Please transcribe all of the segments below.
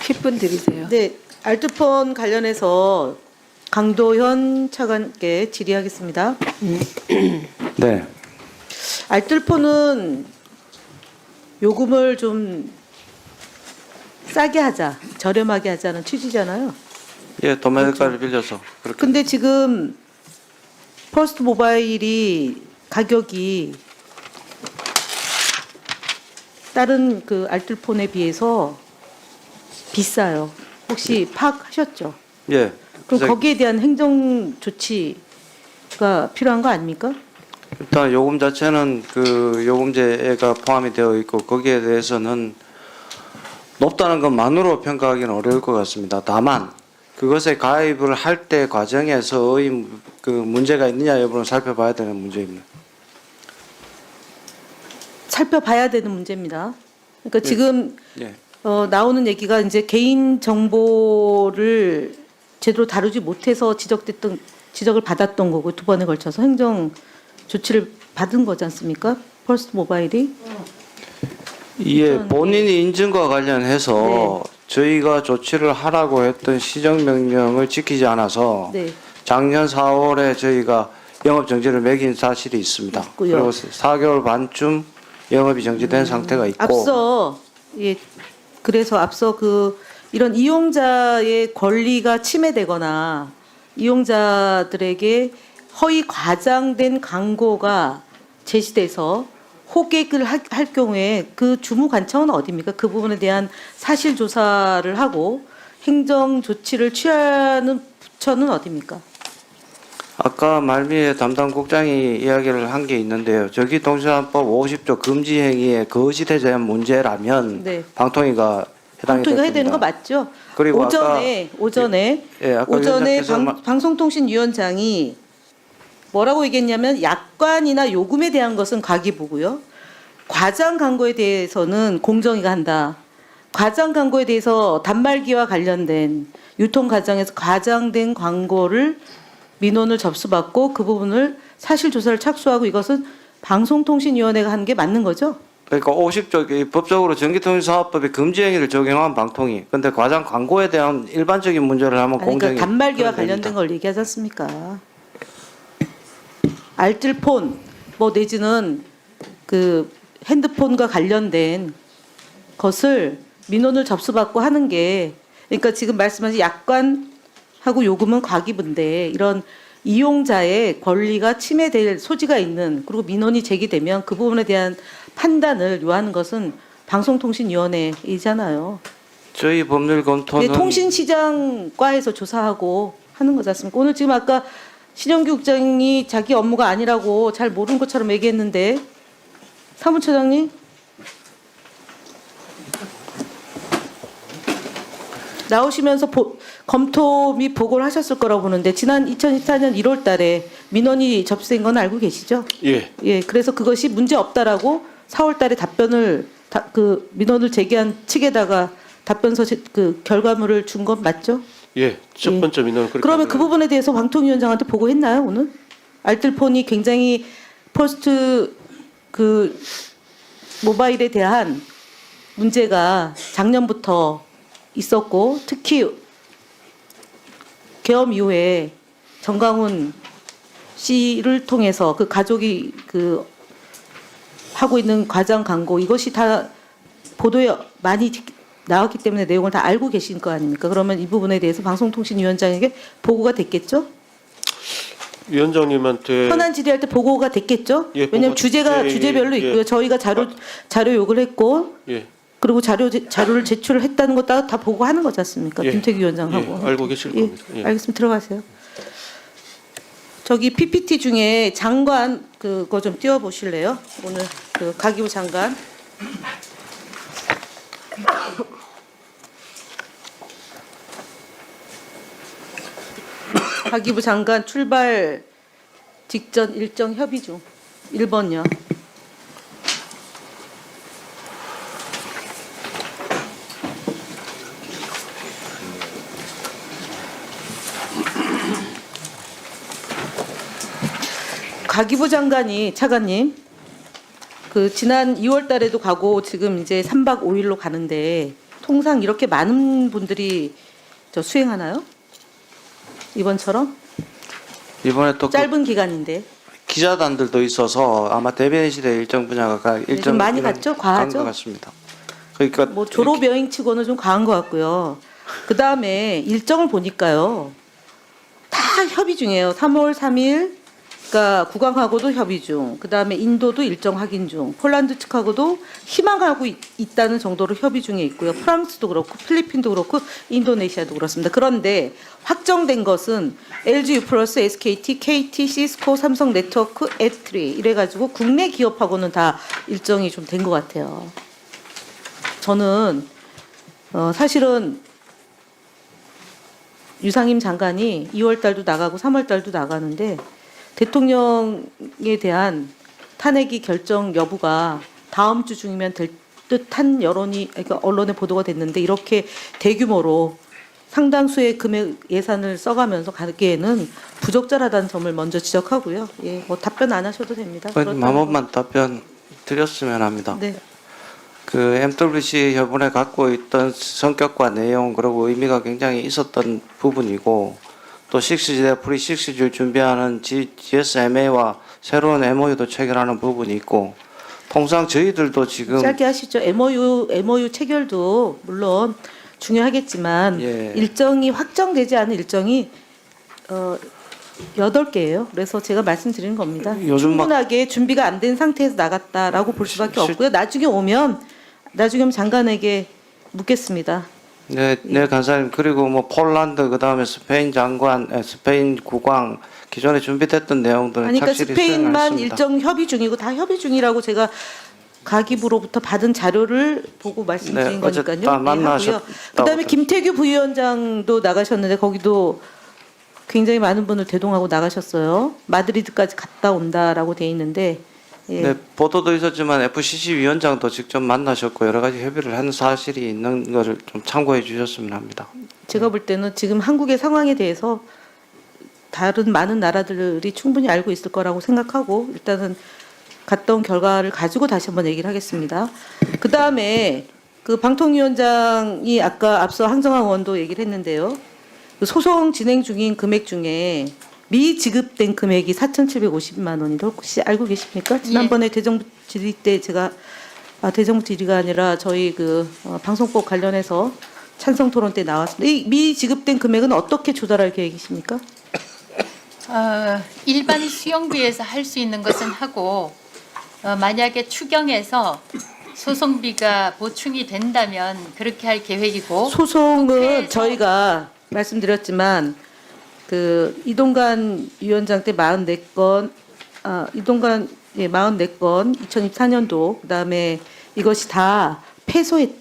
10분 드리세요. 네, 알뜰폰 관련해서 강도현 차관께 질의하겠습니다. 네. 알뜰폰은 요금을 좀 싸게 하자, 저렴하게 하자는 취지잖아요. 예, 도매가를 빌려서 그렇게. 근데 지금 퍼스트 모바일이 가격이 다른 그 알뜰폰에 비해서 비싸요. 혹시 파악하셨죠? 예. 그럼 그래서 거기에 대한 행정 조치가 필요한 거 아닙니까? 일단 요금 자체는 그 요금제가 포함이 되어 있고 거기에 대해서는 높다는 것만으로 평가하기는 어려울 것 같습니다. 다만 그것에 가입을 할 때 과정에서의 그 문제가 있느냐 여부는 살펴봐야 되는 문제입니다. 살펴봐야 되는 문제입니다. 그러니까 지금 예. 나오는 얘기가 이제 개인 정보를 제대로 다루지 못해서 지적을 받았던 거고 두 번에 걸쳐서 행정 조치를 받은 거지 않습니까? 퍼스트 모바일이. 예, 본인이 인증과 관련해서 네. 저희가 조치를 하라고 했던 시정명령을 지키지 않아서 네. 작년 4월에 저희가 영업 정지를 매긴 사실이 있습니다. 있고요. 그리고 4개월 반쯤 영업이 정지된 상태가 있고. 앞서 그래서 앞서 그 이런 이용자의 권리가 침해되거나 이용자들에게 허위 과장된 광고가 제시돼서 호객을 할 경우에 그 주무 관청은 어디입니까? 그 부분에 대한 사실 조사를 하고 행정 조치를 취하는 부처는 어디입니까? 아까 말미에 담당 국장이 이야기를 한 게 있는데요. 전기통신법 50조 금지 행위의 거짓에 대한 문제라면 네. 방통위가 해당이 방통위가 해야 되는 거 됩니다. 맞죠? 그리고 오전에 아까 오전에 위원장께서 방송통신위원장이 뭐라고 얘기했냐면 약관이나 요금에 대한 것은 과기부고요. 과장 광고에 대해서는 공정위가 한다. 과장 광고에 대해서 단말기와 관련된 유통 과정에서 과장된 광고를 민원을 접수받고 그 부분을 사실 조사를 착수하고 이것은 방송통신위원회가 하는 게 맞는 거죠? 그러니까 50조 법적으로 전기통신사업법에 금지 행위를 적용한 방통위. 근데 과장 광고에 대한 일반적인 문제를 하면 아니, 공정위. 그러니까 단말기와 그런 관련된 겁니다. 걸 얘기하지 않습니까? 알뜰폰 뭐 내지는 그 핸드폰과 관련된 것을 민원을 접수받고 하는 게 그러니까 지금 말씀하신 약관하고 요금은 과기부인데 이런 이용자의 권리가 침해될 소지가 있는 그리고 민원이 제기되면 그 부분에 대한 판단을 요하는 것은 방송통신위원회이잖아요. 저희 법률 검토는 통신시장과에서 조사하고 하는 거지 않습니까? 오늘 지금 아까 신영규 국장이 자기 업무가 아니라고 잘 모르는 것처럼 얘기했는데 사무처장님 나오시면서 검토 및 보고를 하셨을 거라고 보는데 지난 2014년 1월 달에 민원이 접수된 건 알고 계시죠? 예. 예, 그래서 그것이 문제 없다라고 4월 달에 그 민원을 제기한 측에다가 답변서 그 결과물을 준 건 맞죠? 예. 첫 예. 번째 민원은 그렇게. 그러면 그 부분에 대해서 방통위원장한테 보고했나요 오늘? 알뜰폰이 굉장히 퍼스트 그 모바일에 대한 문제가 작년부터 있었고 특히 계엄 이후에 정강훈 씨를 통해서 그 가족이 그 하고 있는 과장 광고 이것이 다 보도에 많이 나왔기 때문에 내용을 다 알고 계신 거 아닙니까? 그러면 이 부분에 대해서 방송통신위원장에게 보고가 됐겠죠? 위원장님한테 현안 질의할 때 보고가 됐겠죠? 예, 왜냐하면 보고- 주제가 예, 주제별로 예, 있고요. 예. 저희가 자료 요구를 했고 예. 그리고 자료를 제출을 했다는 거 다 보고하는 거지 않습니까? 예. 김태규 위원장하고. 예, 알고 계실 겁니다. 예. 알겠습니다. 들어가세요. 저기 PPT 중에 장관 그거 좀 띄워 보실래요? 오늘 그 가기부 장관. 가기부 장관 출발 직전 일정 협의 중 1번요. 가기부 장관이 차관님 그 지난 2월 달에도 가고 지금 이제 3박 5일로 가는데 통상 이렇게 많은 분들이 저 수행하나요? 이번처럼 이번에 또 그 짧은 기간인데 기자단들도 있어서 아마 대변인실의 일정 분야가 네, 좀 많이 갔죠? 과하죠? 것 같습니다. 그러니까 뭐 졸업 여행치고는 좀 과한 것 같고요. 그 다음에 일정을 보니까요, 다 협의 중이에요. 3월 3일, 그러니까 국왕하고도 협의 중. 그 다음에 인도도 일정 확인 중. 폴란드 측하고도 희망하고 있다는 정도로 협의 중에 있고요. 프랑스도 그렇고, 필리핀도 그렇고, 인도네시아도 그렇습니다. 그런데 확정된 것은 LG U+, SKT, KT, 시스코, 삼성 네트워크, 애트리 이래가지고 국내 기업하고는 다 일정이 좀 된 것 같아요. 저는 사실은 유상임 장관이 2월 달도 나가고 3월 달도 나가는데 대통령에 대한 탄핵이 결정 여부가 다음 주 중이면 될 듯한 여론이 그러니까 언론에 보도가 됐는데 이렇게 대규모로 상당수의 금액 예산을 써가면서 가기에는 부적절하다는 점을 먼저 지적하고요. 예, 뭐 답변 안 하셔도 됩니다. 한 번만 답변 드렸으면 합니다. 네. 그 MWC 협원에 갖고 있던 성격과 내용 그리고 의미가 굉장히 있었던 부분이고 또 6G 프리6G를 준비하는 GSMA와 새로운 MOU도 체결하는 부분이 있고 통상 저희들도 지금 짧게 하시죠. MOU 체결도 물론 중요하겠지만 예. 일정이 확정되지 않은 일정이 8개예요. 그래서 제가 말씀드리는 겁니다. 요즘 막- 충분하게 준비가 안 된 상태에서 나갔다라고 볼 수밖에 없고요. 나중에 오면 장관에게 묻겠습니다. 네, 네 간사님 그리고 뭐 폴란드 그다음에 스페인 장관, 스페인 국왕 기존에 준비됐던 내용들은 그러니까 착실히 스페인만 수행했습니다. 일정 협의 중이고 다 협의 중이라고 제가 가기부로부터 받은 자료를 보고 말씀드린 네, 어쨌든 거니까요. 다 만나셨다고 그다음에 김태규 부위원장도 나가셨는데 거기도 굉장히 많은 분을 대동하고 나가셨어요. 마드리드까지 갔다 온다라고 돼 있는데 예. 네, 보도도 있었지만 FCC 위원장도 직접 만나셨고 여러 가지 협의를 한 사실이 있는 것을 좀 참고해 주셨으면 합니다. 제가 볼 때는 지금 한국의 상황에 대해서 다른 많은 나라들이 충분히 알고 있을 거라고 생각하고 일단은 갔다 온 결과를 가지고 다시 한번 얘기를 하겠습니다. 그 다음에 그 방통위원장이 아까 앞서 황정화 의원도 얘기를 했는데요. 그 소송 진행 중인 금액 중에 미지급된 금액이 4,750만 원인데 혹시 알고 계십니까? 지난번에 대정부 질의 때 제가 대정부 질의가 아니라 저희 그 방송법 관련해서 찬성 토론 때 나왔습니다. 이 미지급된 금액은 어떻게 조달할 계획이십니까? 일반 수용비에서 할 수 있는 것은 하고 만약에 추경해서 소송비가 보충이 된다면 그렇게 할 계획이고 소송은 국회에서- 저희가 말씀드렸지만 그 이동관 위원장 때 44건, 이동관 44건 2024년도 그다음에 이것이 다 패소했기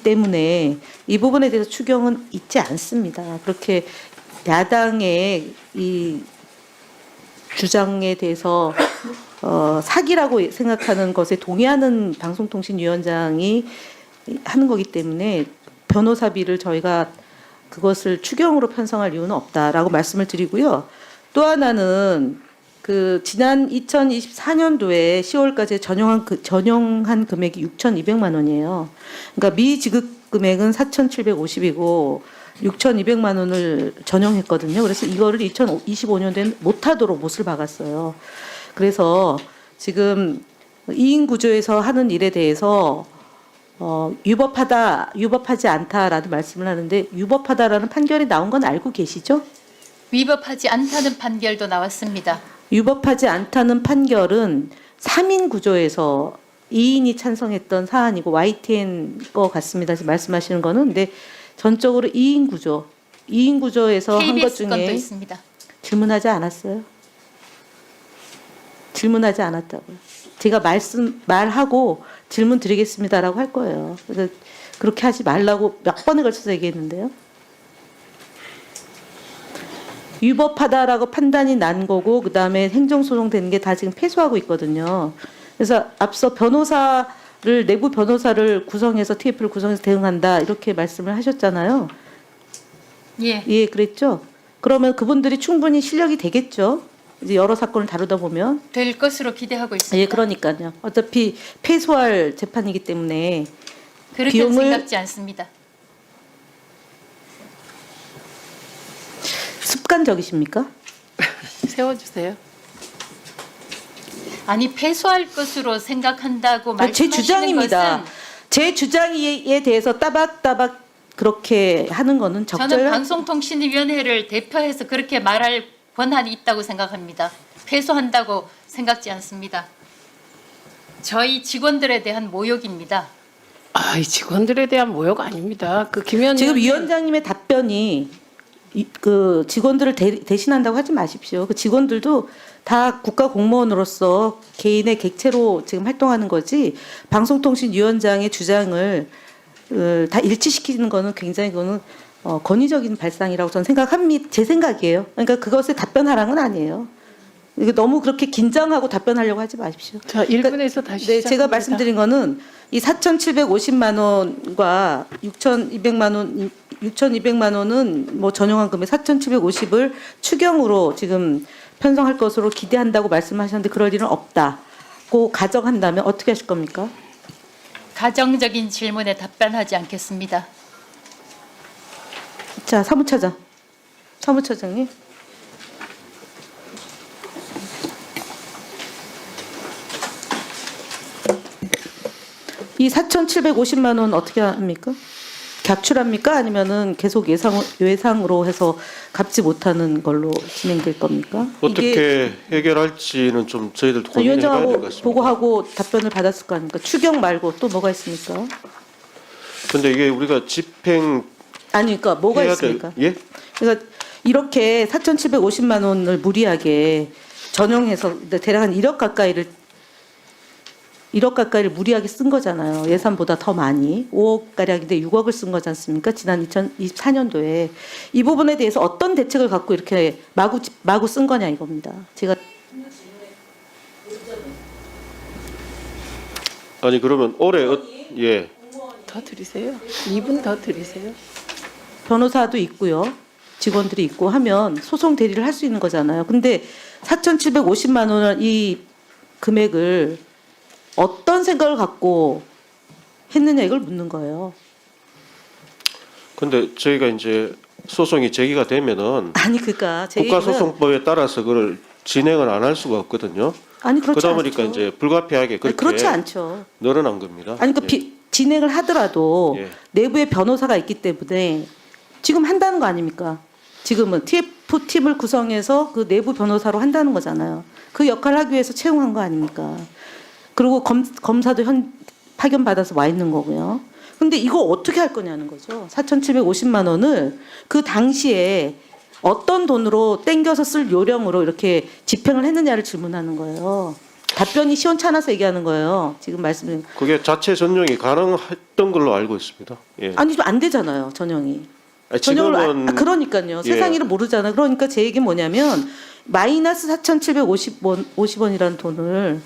때문에 이 부분에 대해서 추경은 있지 않습니다. 그렇게 야당의 이 주장에 대해서 사기라고 생각하는 것에 동의하는 방송통신위원장이 하는 거기 때문에 변호사비를 저희가 그것을 추경으로 편성할 이유는 없다라고 말씀을 드리고요. 또 하나는 그 지난 2024년도에 10월까지 전용한 금액이 6,200만 원이에요. 그러니까 미지급 금액은 4,750이고 6,200만 원을 전용했거든요. 그래서 이거를 2025년도에는 못하도록 못을 박았어요. 그래서 지금 이인 구조에서 하는 일에 대해서 유법하지 않다라는 말씀을 하는데 유법하다라는 판결이 나온 건 알고 계시죠? 위법하지 않다는 판결도 나왔습니다. 유법하지 않다는 판결은 3인 구조에서 2인이 찬성했던 사안이고 YTN 거 같습니다. 지금 말씀하시는 거는 근데 전적으로 2인 구조에서 한 것 KBS 건도 중에 있습니다. 질문하지 않았어요. 질문하지 않았다고요. 제가 말하고 질문 드리겠습니다라고 할 거예요. 그래서 그렇게 하지 말라고 몇 번에 걸쳐서 얘기했는데요. 유법하다라고 판단이 난 거고 그다음에 행정소송 되는 게 다 지금 패소하고 있거든요. 그래서 앞서 내부 변호사를 구성해서 TF를 구성해서 대응한다 이렇게 말씀을 하셨잖아요. 예. 그랬죠. 그러면 그분들이 충분히 실력이 되겠죠. 이제 여러 사건을 다루다 보면 될 것으로 기대하고 있습니다. 그러니까요. 어차피 패소할 재판이기 때문에 그렇게 비용을 생각지 않습니다. 습관적이십니까? 세워주세요. 아니 패소할 것으로 생각한다고 제 말씀하시는 주장입니다. 것은 제 주장에 대해서 따박따박 그렇게 하는 거는 저는 적절한 방송통신위원회를 대표해서 그렇게 말할 권한이 있다고 생각합니다. 패소한다고 생각지 않습니다. 저희 직원들에 대한 모욕입니다. 이 직원들에 대한 모욕 아닙니다. 그 김현 지금 의원님- 위원장님의 답변이 그 직원들을 대신한다고 하지 마십시오. 그 직원들도 다 국가 공무원으로서 개인의 객체로 지금 활동하는 거지 방송통신위원장의 주장을 다 일치시키는 거는 굉장히 그거는 권위적인 발상이라고 저는 생각합니다. 제 생각이에요. 그러니까 그것에 답변하라는 건 아니에요. 이게 너무 그렇게 긴장하고 답변하려고 하지 마십시오. 자, 1분에서 다시 네, 시작합니다. 제가 말씀드린 거는 이 4,750만 원과 6,200만 원은 뭐 전용한 금액 4,750을 추경으로 지금 편성할 것으로 기대한다고 말씀하셨는데 그럴 일은 없다고 가정한다면 어떻게 하실 겁니까? 가정적인 질문에 답변하지 않겠습니다. 자, 사무처장님. 이 4,750만 원 어떻게 합니까? 객출합니까? 아니면은 계속 예상으로 해서 갚지 못하는 걸로 진행될 겁니까? 이게 어떻게 해결할지는 좀 저희들도 고민해봐야 될 것 위원장하고 같습니다. 보고하고 답변을 받았을 거 아닙니까? 추경 말고 또 뭐가 있습니까? 근데 이게 우리가 집행 아니, 그러니까 뭐가 해야 있습니까? 예? 그러니까 이렇게 4,750만 원을 무리하게 전용해서 대략 한 1억 가까이를 무리하게 쓴 거잖아요. 예산보다 더 많이 5억 가량인데 6억을 쓴 거지 않습니까? 지난 2024년도에 이 부분에 대해서 어떤 대책을 갖고 이렇게 마구 쓴 거냐 이겁니다. 제가 아니 그러면 올해 예. 더 드리세요. 2분 더 드리세요. 변호사도 있고요. 직원들이 있고 하면 소송 대리를 할 수 있는 거잖아요. 근데 4,750만 원을 이 금액을 어떤 생각을 갖고 했느냐 이걸 묻는 거예요. 근데 저희가 이제 소송이 제기가 되면은 아니 그러니까 제 얘기는 국가소송법에 따라서 그걸 진행을 안 할 수가 없거든요. 아니 그렇지 그러다 않죠. 보니까 이제 불가피하게 아니, 그렇게 그렇지 않죠. 늘어난 겁니다. 아니 그 예. 진행을 하더라도 예. 내부에 변호사가 있기 때문에 지금 한다는 거 아닙니까? 지금은 TF 팀을 구성해서 그 내부 변호사로 한다는 거잖아요. 그 역할을 하기 위해서 채용한 거 아닙니까? 그리고 검사도 파견 받아서 와 있는 거고요. 근데 이거 어떻게 할 거냐는 거죠. 4,750만 원을 그 당시에 어떤 돈으로 땡겨서 쓸 요령으로 이렇게 집행을 했느냐를 질문하는 거예요. 답변이 시원찮아서 얘기하는 거예요. 지금 말씀드린. 그게 자체 전용이 가능했던 걸로 알고 있습니다. 예. 아니 좀 안 되잖아요. 전용이. 아니, 전용을 지금은 그러니까요. 예. 세상 일을 모르잖아요. 그러니까 제 얘기는 뭐냐면 마이너스 4,750원이라는 돈을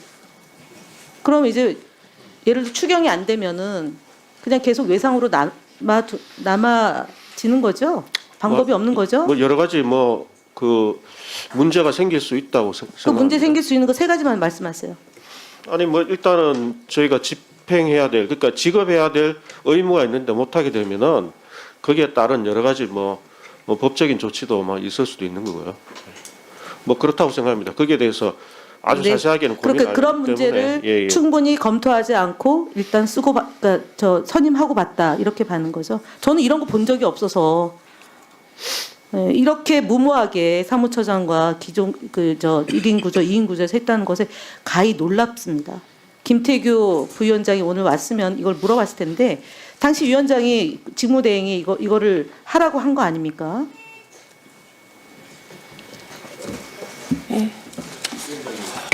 그럼 이제 예를 들어 추경이 안 되면은 그냥 계속 외상으로 남아지는 거죠. 방법이 없는 거죠. 뭐 여러 가지 그 문제가 생길 수 있다고 그 생각합니다. 문제 생길 수 있는 거 세 가지만 말씀하세요. 아니 뭐 일단은 저희가 집행해야 될 그러니까 지급해야 될 의무가 있는데 못하게 되면은 거기에 따른 여러 가지 뭐 법적인 조치도 막 있을 수도 있는 거고요. 뭐 그렇다고 생각합니다. 거기에 대해서 아주 네. 자세하게는 고민 그러니까 안 그런 했기 문제를 때문에 예. 충분히 검토하지 않고 일단 그러니까 선임하고 봤다 이렇게 봐는 거죠. 저는 이런 거 본 적이 없어서 예, 이렇게 무모하게 사무처장과 기존 1인 구조, 2인 구조에서 했다는 것에 가히 놀랍습니다. 김태규 부위원장이 오늘 왔으면 이걸 물어봤을 텐데 당시 위원장이 직무대행이 이거를 하라고 한 거 아닙니까? 예.